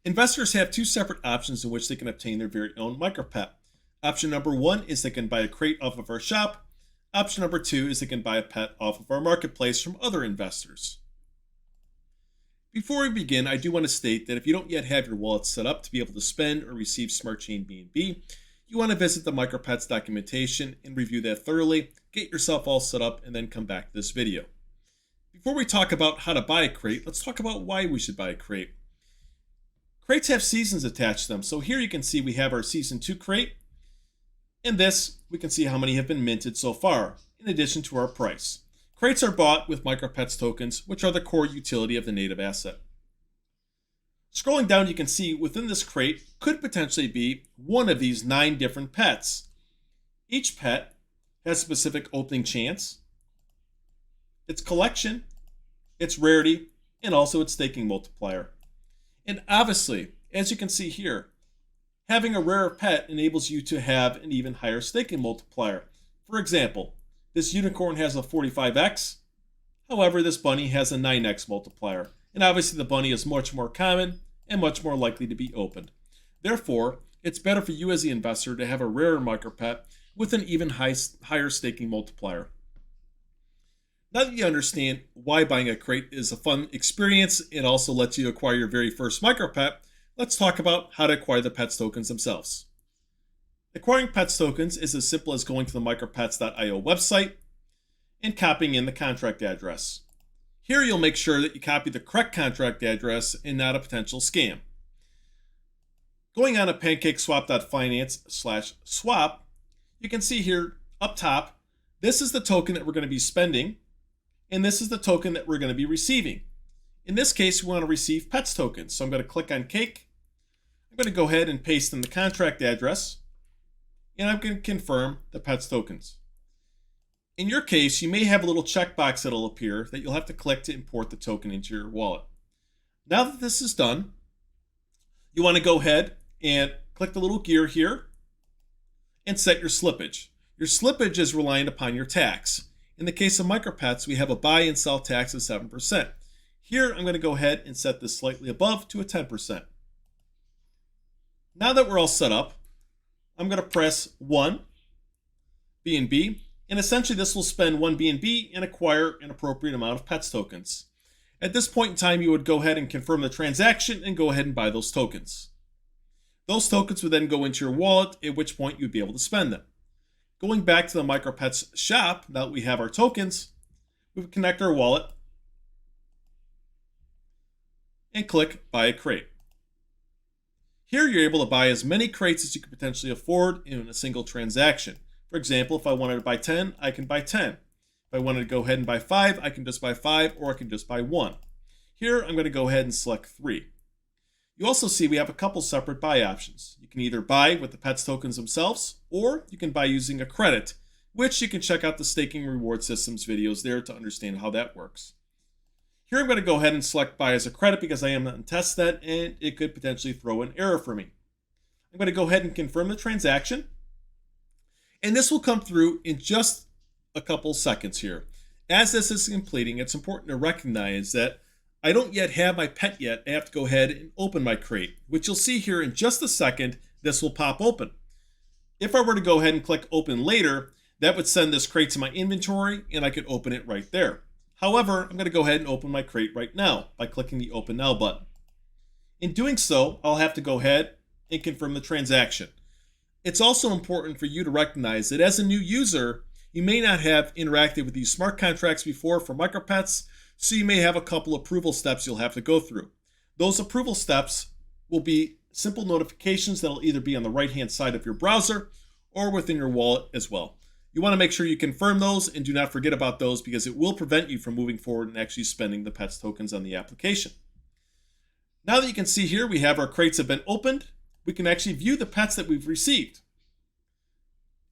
Investors have two separate options in which they can obtain their very own MicroPet. Option number one is they can buy a crate off of our shop. Option number two is they can buy a pet off of our marketplace from other investors. Before we begin, I do want to state that if you don't yet have your wallet set up to be able to spend or receive Smart Chain BNB, you want to visit the MicroPet's documentation and review that thoroughly, get yourself all set up, and then come back to this video. Before we talk about how to buy a crate, let's talk about why we should buy a crate. Crates have seasons attached to them, so here you can see we have our Season 2 crate. In this, we can see how many have been minted so far, in addition to our price. Crates are bought with MicroPet's tokens, which are the core utility of the native asset. Scrolling down, you can see within this crate could potentially be one of these 9 different pets. Each pet has a specific opening chance, its collection, its rarity, and also its staking multiplier. And obviously, as you can see here, having a rarer pet enables you to have an even higher staking multiplier. For example, this unicorn has a 45x, however this bunny has a 9x multiplier, and obviously the bunny is much more common and much more likely to be opened. Therefore, it's better for you as the investor to have a rarer MicroPet with an even higher staking multiplier. Now that you understand why buying a crate is a fun experience and also lets you acquire your very first MicroPet, let's talk about how to acquire the Pets tokens themselves. Acquiring Pets tokens is as simple as going to the micropets.io website and copying in the contract address. Here you'll make sure that you copy the correct contract address and not a potential scam. Going on to PancakeSwap.finance/swap, you can see here up top, this is the token that we're going to be spending, and this is the token that we're going to be receiving. In this case, we want to receive Pets tokens. So I'm going to click on Cake. I'm going to go ahead and paste in the contract address, and I'm going to confirm the Pets tokens. In your case, you may have a little checkbox that'll appear that you'll have to click to import the token into your wallet. Now that this is done, you want to go ahead and click the little gear here and set your slippage. Your slippage is reliant upon your tax. In the case of MicroPets, we have a buy and sell tax of 7%. Here, I'm going to go ahead and set this slightly above to a 10%. Now that we're all set up, I'm going to press 1 BNB, and essentially this will spend 1 BNB and acquire an appropriate amount of Pets tokens. At this point in time, you would go ahead and confirm the transaction and go ahead and buy those tokens. Those tokens would then go into your wallet, at which point you'd be able to spend them. Going back to the MicroPets shop, now that we have our tokens, we would connect our wallet and click Buy a Crate. Here you're able to buy as many crates as you could potentially afford in a single transaction. For example, if I wanted to buy 10, I can buy 10. If I wanted to go ahead and buy 5, I can just buy 5, or I can just buy 1. Here I'm going to go ahead and select 3. You also see we have a couple separate buy options. You can either buy with the Pets tokens themselves, or you can buy using a credit, which you can check out the staking reward systems videos there to understand how that works. Here I'm going to go ahead and select buy as a credit because I am on testnet and it could potentially throw an error for me. I'm going to go ahead and confirm the transaction. And this will come through in just a couple seconds here. As this is completing, it's important to recognize that I don't yet have my pet yet. I have to go ahead and open my crate, which you'll see here in just a second, this will pop open. If I were to go ahead and click open later, that would send this crate to my inventory and I could open it right there. However, I'm going to go ahead and open my crate right now by clicking the Open Now button. In doing so, I'll have to go ahead and confirm the transaction. It's also important for you to recognize that as a new user, you may not have interacted with these smart contracts before for MicroPets, so you may have a couple approval steps you'll have to go through. Those approval steps will be simple notifications that'll either be on the right-hand side of your browser or within your wallet as well. You want to make sure you confirm those and do not forget about those because it will prevent you from moving forward and actually spending the Pets tokens on the application. Now that you can see here, we have our crates have been opened. We can actually view the pets that we've received.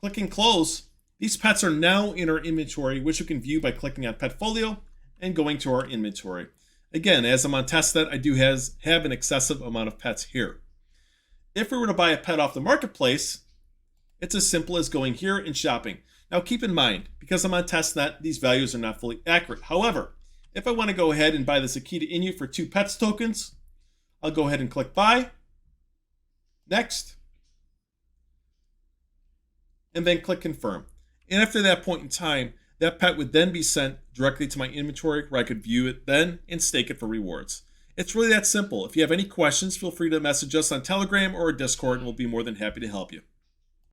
Clicking close, these pets are now in our inventory, which you can view by clicking on Petfolio and going to our inventory. Again, as I'm on testnet, I do have an excessive amount of pets here. If we were to buy a pet off the marketplace, it's as simple as going here and shopping. Now keep in mind, because I'm on testnet, these values are not fully accurate. However, if I want to go ahead and buy this Akita Inu for 2 Pets tokens, I'll go ahead and click buy, next, and then click confirm. And after that point in time, that pet would then be sent directly to my inventory where I could view it then and stake it for rewards. It's really that simple. If you have any questions, feel free to message us on Telegram or Discord and we'll be more than happy to help you.